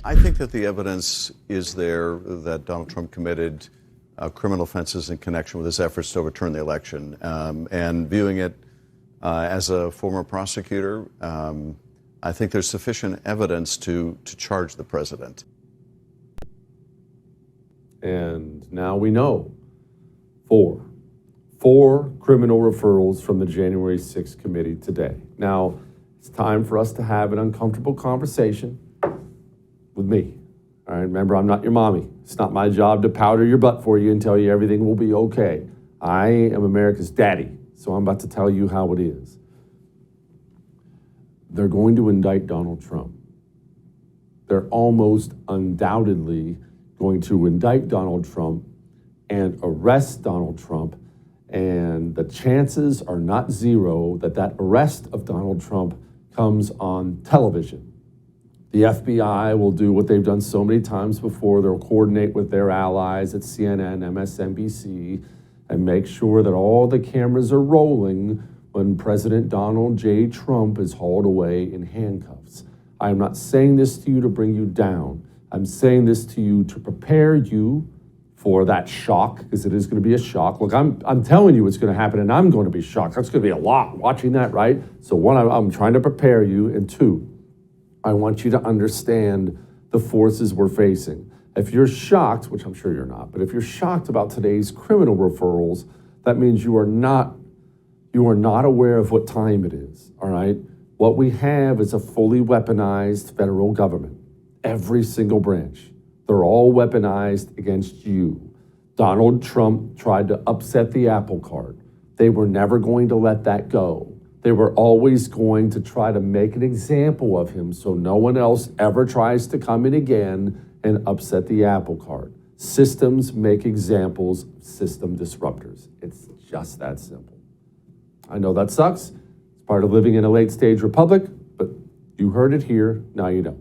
I think that the evidence is there that Donald Trump committed criminal offenses in connection with his efforts to overturn the election. And viewing it as a former prosecutor, I think there's sufficient evidence to charge the president. And now we know four criminal referrals from the January 6th committee today. Now, it's time for us to have an uncomfortable conversation with me. All right, remember, I'm not your mommy. It's not my job to powder your butt for you and tell you everything will be okay. I am America's daddy, so I'm about to tell you how it is. They're going to indict Donald Trump. They're almost undoubtedly going to indict Donald Trump and arrest Donald Trump. And the chances are not zero that that arrest of Donald Trump comes on television. The FBI will do what they've done so many times before. They'll coordinate with their allies at CNN, MSNBC, and make sure that all the cameras are rolling when President Donald J. Trump is hauled away in handcuffs. I am not saying this to you to bring you down. I'm saying this to you to prepare you for that shock, because it is going to be a shock. Look, I'm telling you it's going to happen, and I'm going to be shocked. That's going to be a lot watching that, right? So one, I'm trying to prepare you, and two, I want you to understand the forces we're facing. If you're shocked, which I'm sure you're not, but if you're shocked about today's criminal referrals, that means you are not aware of what time it is, all right? What we have is a fully weaponized federal government. Every single branch. They're all weaponized against you. Donald Trump tried to upset the apple cart. They were never going to let that go. They were always going to try to make an example of him so no one else ever tries to come in again and upset the apple cart. Systems make examples of system disruptors. It's just that simple. I know that sucks. It's part of living in a late stage republic, but you heard it here, now you know.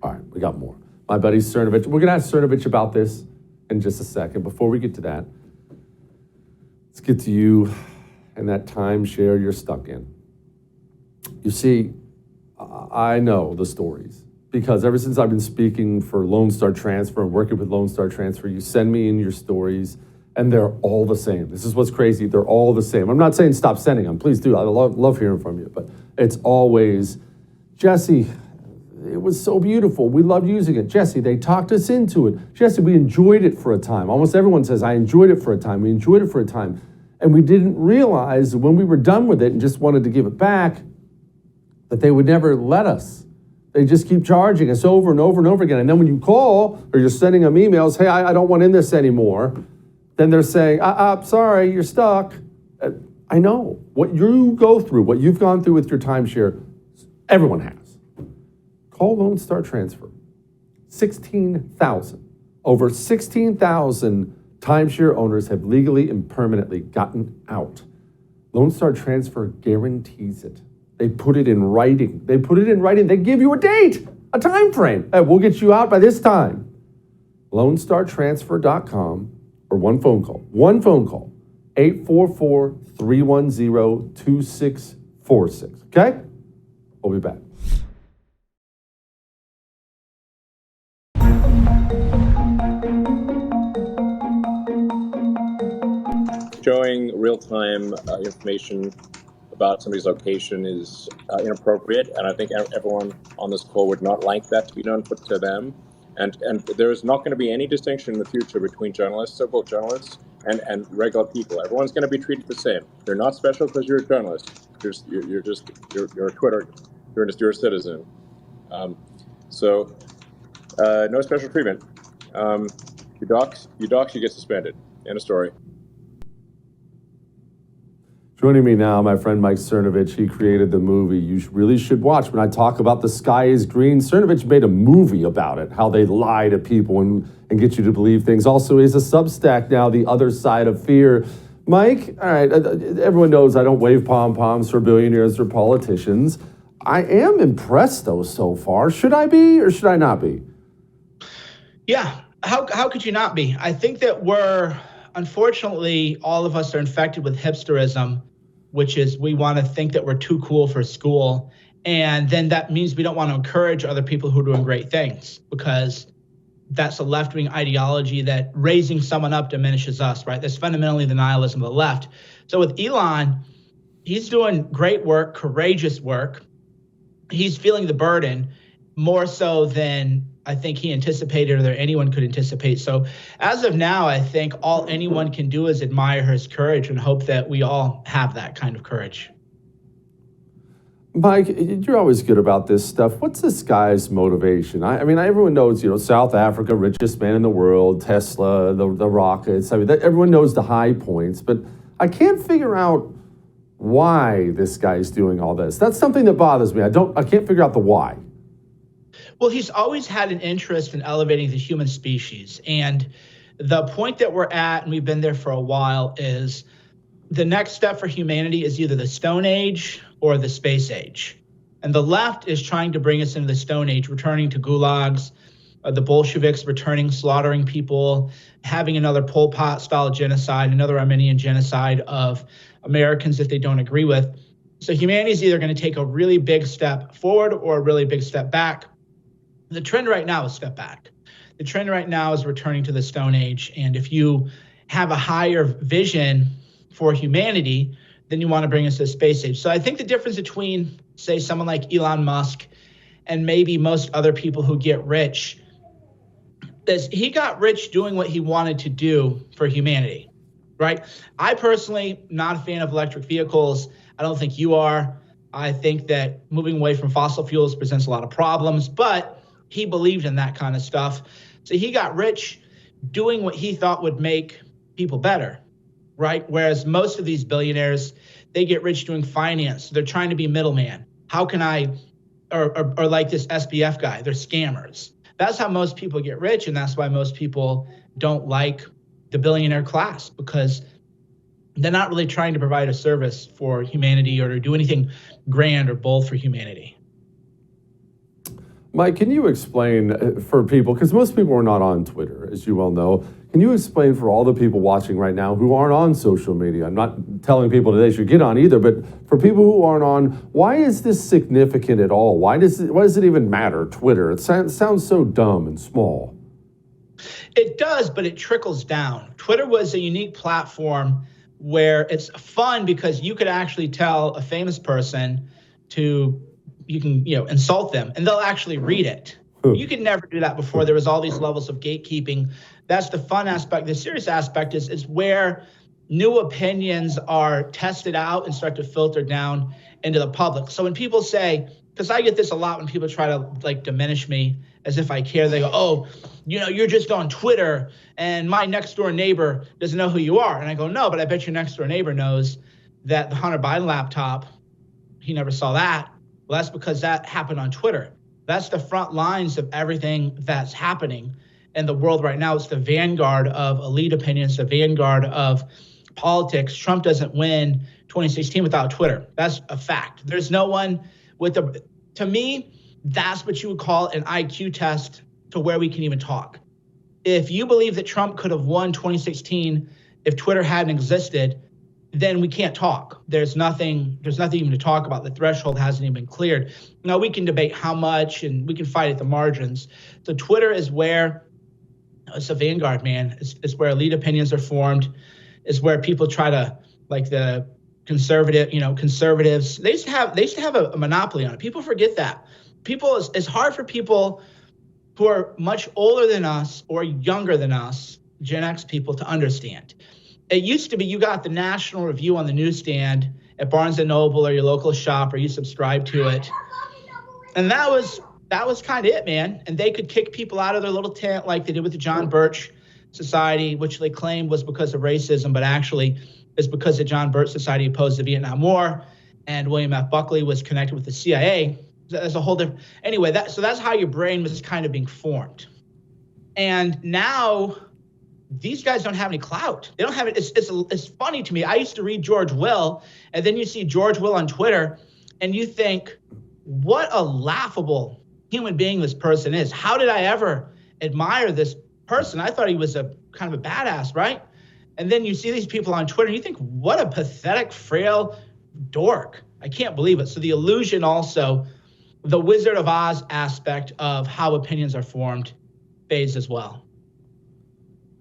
All right, we got more. My buddy Cernovich, we're gonna ask Cernovich about this in just a second. Before we get to that, let's get to you and that timeshare you're stuck in. You see, I know the stories because ever since I've been speaking for Lone Star Transfer and working with Lone Star Transfer, you send me in your stories and they're all the same. This is what's crazy, they're all the same. I'm not saying stop sending them, please do. I love hearing from you, but it's always, Jesse, it was so beautiful. We loved using it. Jesse, they talked us into it. Jesse, we enjoyed it for a time. Almost everyone says, I enjoyed it for a time. We enjoyed it for a time. And we didn't realize when we were done with it and just wanted to give it back that they would never let us. They just keep charging us over and over and over again. And then when you call or you're sending them emails, hey, I don't want in this anymore, then they're saying, sorry, you're stuck. I know. What you go through, what you've gone through with your timeshare, everyone has. Call Lone Star Transfer. 16,000. Over 16,000 timeshare owners have legally and permanently gotten out. Lone Star Transfer guarantees it. They put it in writing. They give you a date, a time frame. Hey, we'll get you out by this time. LoneStarTransfer.com or one phone call, 844-310-2646. Okay? We'll be back. Showing real-time information about somebody's location is inappropriate, and I think everyone on this call would not like that to be done to them. And there is not going to be any distinction in the future between journalists, so-called journalists, and regular people. Everyone's going to be treated the same. You're not special because you're a journalist. You're a Twitter. You're a citizen. So no special treatment. You dox, you get suspended. End of story. Joining me now, my friend Mike Cernovich. He created the movie you really should watch. When I talk about The Sky is Green, Cernovich made a movie about it, how they lie to people and get you to believe things. Also, he's a Substack now, The Other Side of Fear. Mike, all right, everyone knows I don't wave pom-poms for billionaires or politicians. I am impressed, though, so far. Should I be or should I not be? Yeah, how could you not be? I think that unfortunately, all of us are infected with hipsterism, which is we want to think that we're too cool for school. And then that means we don't want to encourage other people who are doing great things, because that's a left-wing ideology that raising someone up diminishes us, right? That's fundamentally the nihilism of the left. So with Elon, he's doing great work, courageous work. He's feeling the burden more so than I think he anticipated or that anyone could anticipate. So as of now, I think all anyone can do is admire his courage and hope that we all have that kind of courage. Mike, you're always good about this stuff. What's this guy's motivation? I mean, everyone knows, South Africa, richest man in the world, Tesla, the rockets. I mean, everyone knows the high points, but I can't figure out why this guy's doing all this. That's something that bothers me. I can't figure out the why. Well, he's always had an interest in elevating the human species. And the point that we're at, and we've been there for a while, is the next step for humanity is either the Stone Age or the Space Age. And the left is trying to bring us into the Stone Age, returning to gulags, the Bolsheviks returning, slaughtering people, having another Pol Pot-style genocide, another Armenian genocide of Americans that they don't agree with. So humanity is either going to take a really big step forward or a really big step back. The trend right now is step back. The trend right now is returning to the Stone Age. And if you have a higher vision for humanity, then you want to bring us to the space age. So I think the difference between, say, someone like Elon Musk and maybe most other people who get rich is he got rich doing what he wanted to do for humanity, right? I personally, not a fan of electric vehicles. I don't think you are. I think that moving away from fossil fuels presents a lot of problems, but he believed in that kind of stuff. So he got rich doing what he thought would make people better, right? Whereas most of these billionaires, they get rich doing finance. They're trying to be middleman. How can I, or like this SBF guy, they're scammers. That's how most people get rich, and that's why most people don't like the billionaire class, because they're not really trying to provide a service for humanity or to do anything grand or bold for humanity. Mike, can you explain for people, because most people are not on Twitter, as you well know, can you explain for all the people watching right now who aren't on social media? I'm not telling people that they should get on either, but for people who aren't on, why is this significant at all? Why does it even matter, Twitter? It sounds so dumb and small. It does, but it trickles down. Twitter was a unique platform where it's fun because you could actually tell a famous person you can insult them and they'll actually read it. You could never do that before. There was all these levels of gatekeeping. That's the fun aspect. The serious aspect is where new opinions are tested out and start to filter down into the public. So when people say, because I get this a lot when people try to diminish me as if I care, they go, oh, you're just on Twitter and my next door neighbor doesn't know who you are. And I go, no, but I bet your next door neighbor knows that the Hunter Biden laptop, he never saw that. Well, that's because that happened on Twitter. That's the front lines of everything that's happening in the world right now. It's the vanguard of elite opinions, the vanguard of politics. Trump doesn't win 2016 without Twitter. That's a fact. There's no one to me, that's what you would call an IQ test to where we can even talk. If you believe that Trump could have won 2016 if Twitter hadn't existed, then we can't talk. There's nothing even to talk about. The threshold hasn't even been cleared. Now, we can debate how much and we can fight at the margins. So Twitter is where it's a vanguard, man. It's where elite opinions are formed. It's where people try to, like the conservatives, they used to have a monopoly on it. People forget that. It's hard for people who are much older than us or younger than us, Gen X people, to understand. It used to be you got the National Review on the newsstand at Barnes & Noble or your local shop, or you subscribe to it. And that was kind of it, man. And they could kick people out of their little tent like they did with the John Birch Society, which they claimed was because of racism, but actually is because the John Birch Society opposed the Vietnam War, and William F. Buckley was connected with the CIA. That's a whole different. Anyway, that's how your brain was kind of being formed. And now these guys don't have any clout. They don't have it. It's funny to me. I used to read George Will, and then you see George Will on Twitter, and you think, what a laughable human being this person is. How did I ever admire this person? I thought he was a kind of a badass, right? And then you see these people on Twitter, and you think, what a pathetic, frail dork. I can't believe it. So the illusion also, the Wizard of Oz aspect of how opinions are formed fades as well.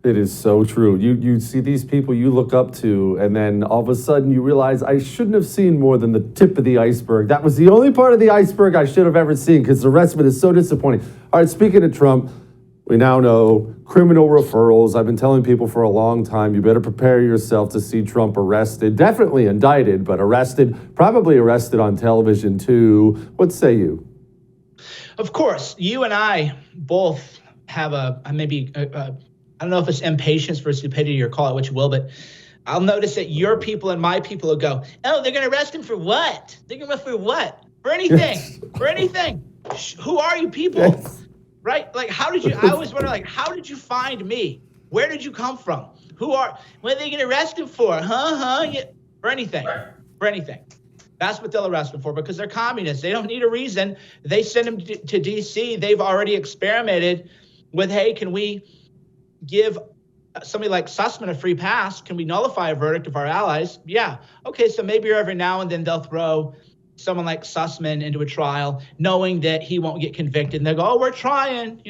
It is so true. You see these people you look up to, and then all of a sudden you realize I shouldn't have seen more than the tip of the iceberg. That was the only part of the iceberg I should have ever seen, because the rest of it is so disappointing. All right, speaking of Trump, we now know criminal referrals. I've been telling people for a long time, you better prepare yourself to see Trump arrested, definitely indicted, but arrested, probably arrested on television too. What say you? Of course, you and I both have I don't know if it's impatience for stupidity or call it what you will, but I'll notice that your people and my people will go, oh, they're going to arrest him for what? They're going to arrest him for what? For anything, yes. For anything. Who are you people? Yes. Right? Like, I always wonder, like, how did you find me? Where did you come from? What are they going to arrest him for? Yeah. For anything. For anything. That's what they'll arrest him for, because they're communists. They don't need a reason. They send him to D.C. They've already experimented with, hey, can we give somebody like Sussman a free pass? Can we nullify a verdict of our allies? Yeah. Okay, so maybe every now and then they'll throw someone like Sussman into a trial, knowing that he won't get convicted. And they'll go, oh, we're trying.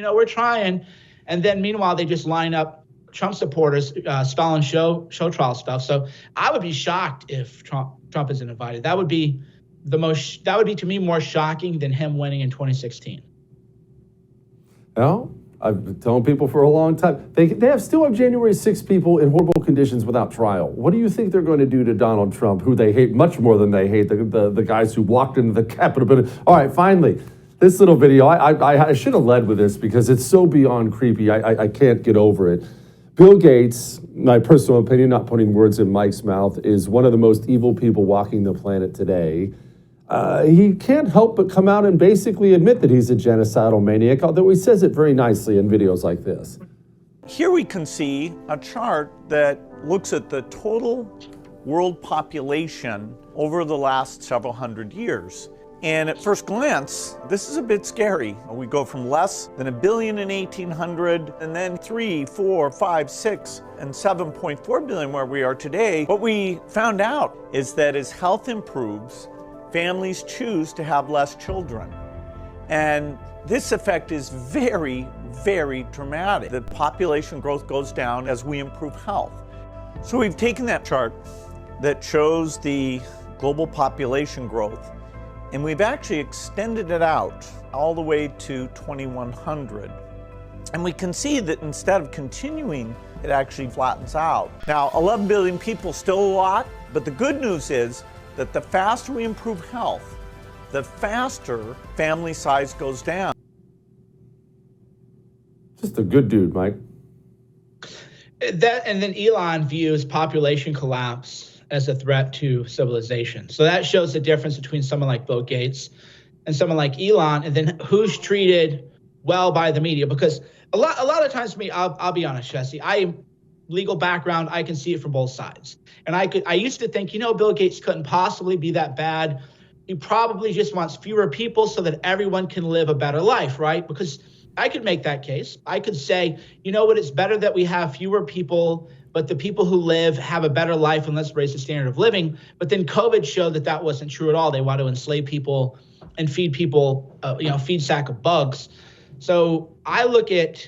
And then meanwhile, they just line up Trump supporters, Stalin show trial stuff. So I would be shocked if Trump isn't invited. That would be to me more shocking than him winning in 2016. Well, I've been telling people for a long time, they still have January 6 people in horrible conditions without trial. What do you think they're going to do to Donald Trump, who they hate much more than they hate the guys who walked into the Capitol building? All right, finally, this little video, I should have led with this because it's so beyond creepy. I can't get over it. Bill Gates, my personal opinion, not putting words in Mike's mouth, is one of the most evil people walking the planet today. He can't help but come out and basically admit that he's a genocidal maniac, although he says it very nicely in videos like this. Here we can see a chart that looks at the total world population over the last several hundred years. And at first glance, this is a bit scary. We go from less than 1 billion in 1800, and then 3, 4, 5, 6, and 7.4 billion where we are today. What we found out is that as health improves, families choose to have less children. And this effect is very, very dramatic. The population growth goes down as we improve health. So we've taken that chart that shows the global population growth, and we've actually extended it out all the way to 2100. And we can see that instead of continuing, it actually flattens out. Now, 11 billion people, still a lot, but the good news is that the faster we improve health, the faster family size goes down. Just a good dude, Mike. That, and then Elon views population collapse as a threat to civilization. So that shows the difference between someone like Bill Gates and someone like Elon, and then who's treated well by the media. Because a lot of times, for me, I'll be honest, Jesse, legal background, I can see it from both sides. And I used to think, Bill Gates couldn't possibly be that bad. He probably just wants fewer people so that everyone can live a better life, right? Because I could make that case. I could say, it's better that we have fewer people, but the people who live have a better life, and let's raise the standard of living. But then COVID showed that that wasn't true at all. They want to enslave people and feed people, feed sack of bugs. So I look at,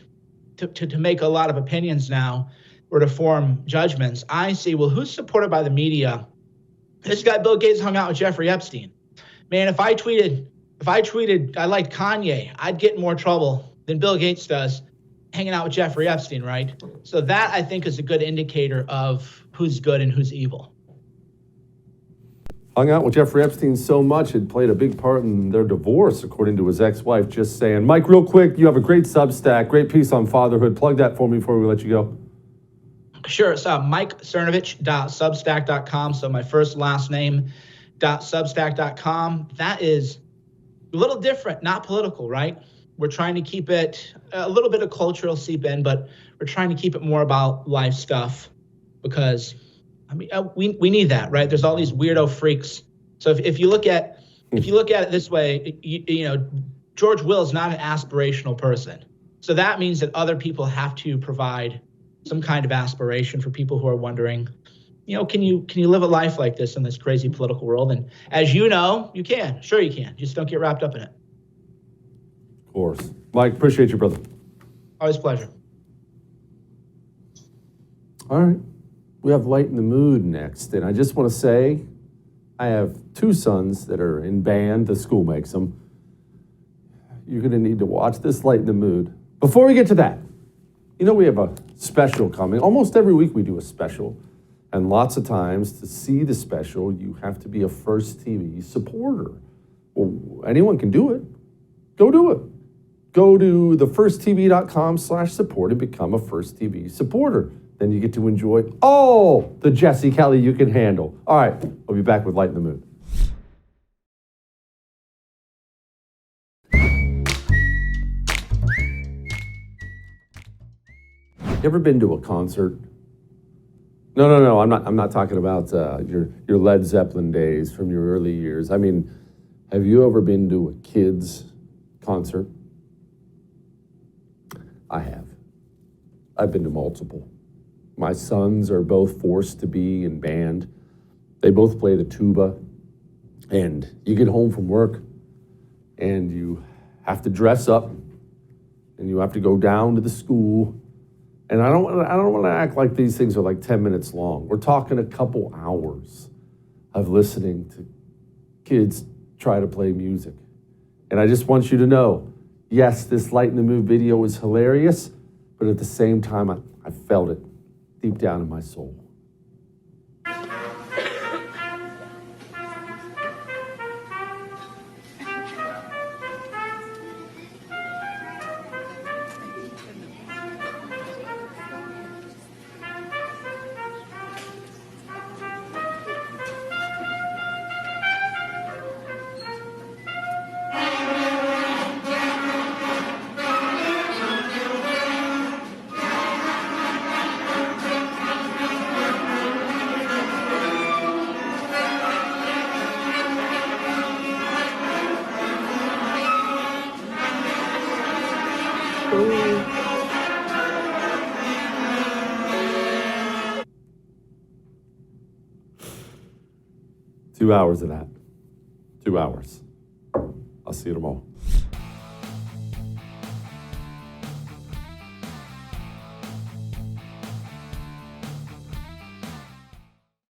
to make a lot of opinions now, or to form judgments, I see, well, who's supported by the media? This guy, Bill Gates, hung out with Jeffrey Epstein. Man, if I tweeted I liked Kanye, I'd get in more trouble than Bill Gates does hanging out with Jeffrey Epstein, right? So that, I think, is a good indicator of who's good and who's evil. Hung out with Jeffrey Epstein so much, it played a big part in their divorce, according to his ex-wife, just saying. Mike, real quick, you have a great Substack, great piece on fatherhood. Plug that for me before we let you go. Sure. It's MikeCernovich.substack.com. So my first last name.substack.com. That is a little different, not political, right? We're trying to keep it a little bit of cultural seep in, but we're trying to keep it more about life stuff because, we need that, right? There's all these weirdo freaks. So if you look at it this way, George Will is not an aspirational person. So that means that other people have to provide some kind of aspiration for people who are wondering, can you live a life like this in this crazy political world? And as you know, you can. Sure you can. Just don't get wrapped up in it. Of course. Mike, appreciate you, brother. Always a pleasure. All right. We have Lighten the Mood next. And I just want to say, I have 2 sons that are in band. The school makes them. You're going to need to watch this Lighten the Mood. Before we get to that, we have a special coming. Almost every week we do a special. And lots of times to see the special, you have to be a First TV supporter. Well, anyone can do it. Go do it. Go to thefirsttv.com/support and become a First TV supporter. Then you get to enjoy all the Jesse Kelly you can handle. All right, we'll be back with Lighten the Mood. You ever been to a concert? No. I'm not talking about your Led Zeppelin days from your early years. I mean, have you ever been to a kids concert? I have. I've been to multiple. My sons are both forced to be in band. They both play the tuba. And you get home from work and you have to dress up and you have to go down to the school. And I don't want to act like these things are like 10 minutes long. We're talking a couple hours of listening to kids try to play music. And I just want you to know, yes, this Lighten the Mood video is hilarious, but at the same time, I felt it deep down in my soul. Two hours of that. 2 hours. I'll see you tomorrow.